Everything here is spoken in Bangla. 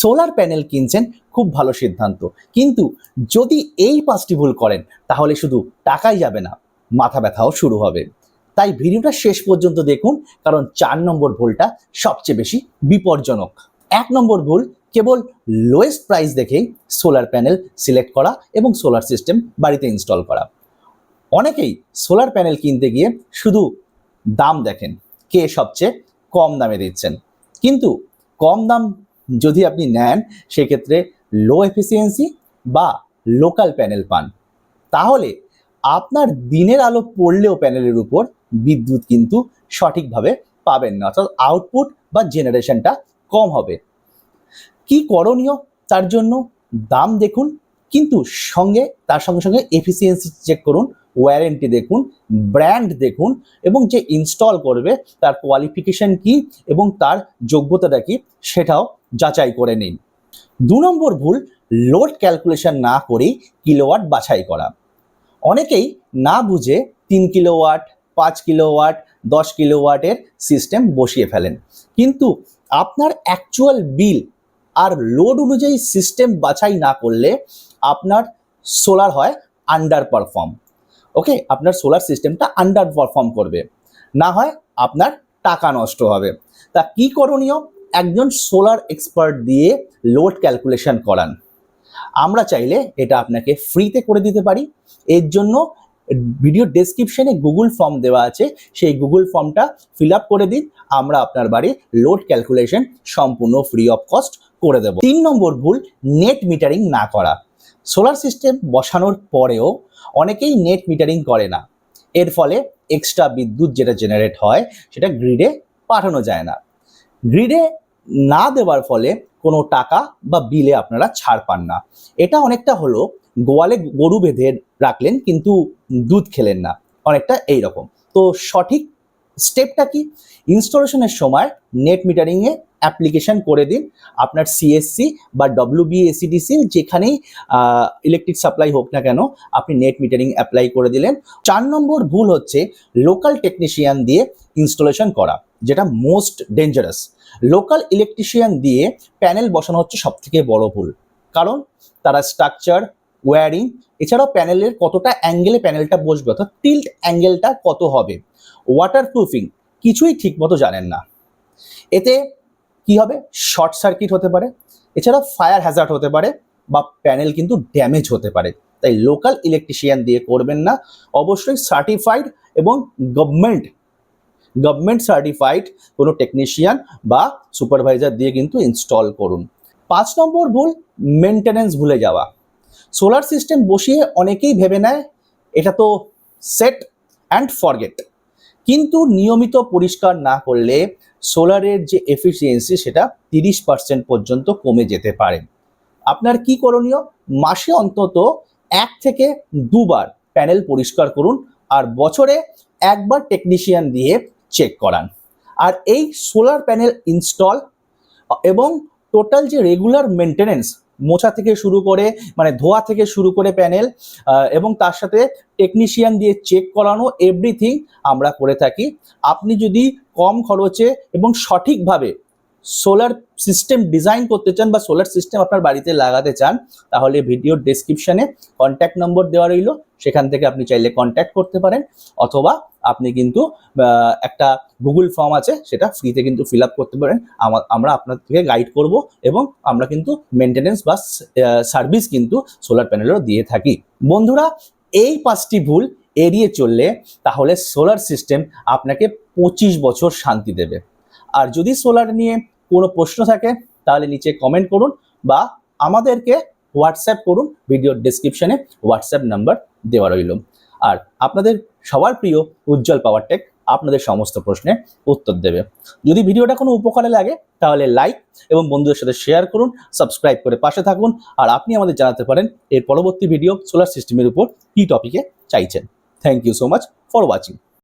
সোলার প্যানেল কিনছেন, খুব ভালো সিদ্ধান্ত। কিন্তু যদি এই 5টি ভুল করেন তাহলে শুধু টাকাই যাবে না, মাথা ব্যথাও শুরু হবে। তাই ভিডিওটা শেষ পর্যন্ত দেখুন, কারণ 4 নম্বর ভুলটা সবচেয়ে বেশি বিপজ্জনক। 1 নম্বর ভুল, কেবল লোয়েস্ট প্রাইস দেখেই সোলার প্যানেল সিলেক্ট করা এবং সোলার সিস্টেম বাড়িতে ইনস্টল করা। অনেকেই সোলার প্যানেল কিনতে গিয়ে শুধু দাম দেখেন, কে সবচেয়ে কম দামে দিচ্ছেন। কিন্তু কম দাম যদি আপনি নেন, সেক্ষেত্রে লো এফিসিয়েন্সি বা লোকাল প্যানেল পান, তাহলে আপনার দিনের আলো পড়লেও প্যানেলের উপর বিদ্যুৎ কিন্তু সঠিকভাবে পাবেন না, অর্থাৎ আউটপুট বা জেনারেশনটা কম হবে। কি করণীয়? তার জন্য দাম দেখুন, কিন্তু তার সঙ্গে সঙ্গে এফিসিয়েন্সি চেক করুন, ওয়ারেন্টি দেখুন, ব্র্যান্ড দেখুন এবং যে ইনস্টল করবে তার কোয়ালিফিকেশন কি এবং তার যোগ্যতাটা কি সেটাও যাচাই করে নিন। 2 নম্বর ভুল, লোড ক্যালকুলেশন না করেই কিলোওয়াট বাছাই করা। অনেকেই না বুঝে 3 কিলোওয়াট, 5 কিলোওয়াট, 10 কিলোওয়াটের সিস্টেম বসিয়ে ফেলেন, কিন্তু আপনার অ্যাকচুয়াল বিল আর লোড অনুযায়ী সিস্টেম বাছাই না করলে আপনার সোলার হয় আন্ডার পারফর্ম। ওকে, আপনার সোলার সিস্টেমটা আন্ডার পারফর্ম করবে, না হয় আপনার টাকা নষ্ট হবে। তা কি করণীয়? একজন সোলার এক্সপার্ট দিয়ে লোড ক্যালকুলেশন করান। আমরা চাইলে এটা আপনাকে ফ্রিতে করে দিতে পারি। এর জন্য ভিডিও ডেসক্রিপশনে গুগল ফর্ম দেওয়া আছে, সেই গুগল ফর্মটা ফিল আপ করে দিন, আমরা আপনার বাড়ির লোড ক্যালকুলেশন সম্পূর্ণ ফ্রি অফ কস্ট করে দেব। 3 নম্বর ভুল, নেট মিটারিং না করা। সোলার সিস্টেম বসানোর পরেও অনেকেই নেট মিটারিং করে না। এর ফলে এক্সট্রা বিদ্যুৎ যেটা জেনারেট হয় সেটা গ্রিডে পাঠানো যায় না। গ্রিডে না দেওয়ার ফলে কোনো টাকা বা বিলে আপনারা ছাড় পান না। এটা অনেকটা হলো গোয়ালে গরু বেঁধে রাখলেন কিন্তু দুধ খেলেন না, অনেকটা এই রকম। তো সঠিক স্টেপটা কি? ইনস্টলেশনের সময় নেট মিটারিংয়ে অ্যাপ্লিকেশন করে দিন। আপনার সিএসসি বা WBACDC যেখানেই ইলেকট্রিক সাপ্লাই হোক না কেন, আপনি নেট মিটারিং অ্যাপ্লাই করে দিলেন। 4 নম্বর ভুল হচ্ছে লোকাল টেকনিশিয়ান দিয়ে ইনস্টলেশন করা, যেটা মোস্ট ডেঞ্জারাস। লোকাল ইলেকট্রিশিয়ান দিয়ে প্যানেল বসানো হচ্ছে সবথেকে বড় ভুল, কারণ তারা স্ট্রাকচার, ওয়্যারিং, এছাড়াও প্যানেলের কতটা অ্যাঙ্গেলে প্যানেলটা বসবে, অর্থাৎ টিল্ট অ্যাঙ্গেলটা কত হবে, ওয়াটারপ্রুফিং কিছুই ঠিকমতো জানেন না। এতে কি হবে? শর্ট সার্কিট হতে পারে, এছাড়া ফায়ার হ্যাজার্ড হতে পারে বা প্যানেল কিন্তু ড্যামেজ হতে পারে। তাই লোকাল ইলেকট্রিশিয়ান দিয়ে করবেন না, অবশ্যই সার্টিফাইড এবং গভর্নমেন্ট সার্টিফাইড কোনো টেকনিশিয়ান বা সুপারভাইজার দিয়ে কিন্তু ইনস্টল করুন। 5 নম্বর ভুল, মেনটেনেন্স ভুলে যাওয়া। সোলার সিস্টেম বসিয়ে অনেকেই ভেবে নেয় এটা তো সেট অ্যান্ড ফরগেট, কিন্তু নিয়মিত পরিষ্কার না করলে সোলারের যে এফিসিয়েন্সি সেটা 30% পর্যন্ত কমে যেতে পারে। আপনার কি করণীয়? মাসে অন্তত 1 থেকে 2 বার প্যানেল পরিষ্কার করুন আর বছরে 1 বার টেকনিশিয়ান দিয়ে চেক করান। আর এই সোলার প্যানেল ইনস্টল এবং টোটাল যে রেগুলার মেনটেনেন্স, মোছা থেকে শুরু করে মানে ধোয়া থেকে শুরু করে প্যানেল এবং তার সাথে টেকনিশিয়ান দিয়ে চেক করানো, এভরিথিং আমরা করে থাকি। আপনি যদি কম খরচে এবং সঠিকভাবে সোলার সিস্টেম ডিজাইন করতে চান বা সোলার সিস্টেম আপনার বাড়িতে লাগাতে চান, তাহলে ভিডিওর ডেসক্রিপশনে কন্ট্যাক্ট নম্বর দেওয়া রইল, সেখান থেকে আপনি চাইলে কন্ট্যাক্ট করতে পারেন, অথবা আপনি কিন্তু একটা গুগল ফর্ম আছে, সেটা ফ্রিতে কিন্তু ফিল আপ করতে পারেন। আমরা আপনার থেকে গাইড করব এবং আমরা কিন্তু মেনটেনেন্স বা সার্ভিস কিন্তু সোলার প্যানেলেরও দিয়ে থাকি। বন্ধুরা, এই 5টি ভুল এড়িয়ে চললে তাহলে সোলার সিস্টেম আপনাকে 25 বছর শান্তি দেবে। আর যদি সোলার নিয়ে কোনো প্রশ্ন থাকে তাহলে নিচে কমেন্ট করুন বা আমাদেরকে হোয়াটসঅ্যাপ করুন, ভিডিওর ডেসক্রিপশনে হোয়াটসঅ্যাপ নাম্বার দেওয়া রইল। আর আপনাদের সবার প্রিয় উজ্জ্বল পাওয়ার টেক আপনাদের সমস্ত প্রশ্নের উত্তর দেবে। যদি ভিডিওটা কোনো উপকারে লাগে তাহলে লাইক এবং বন্ধুদের সাথে শেয়ার করুন, সাবস্ক্রাইব করে পাশে থাকুন। আর আপনি আমাদের জানাতে পারেন এর পরবর্তী ভিডিও সোলার সিস্টেমের উপর কী টপিকে চাইছেন। Thank you so much for watching.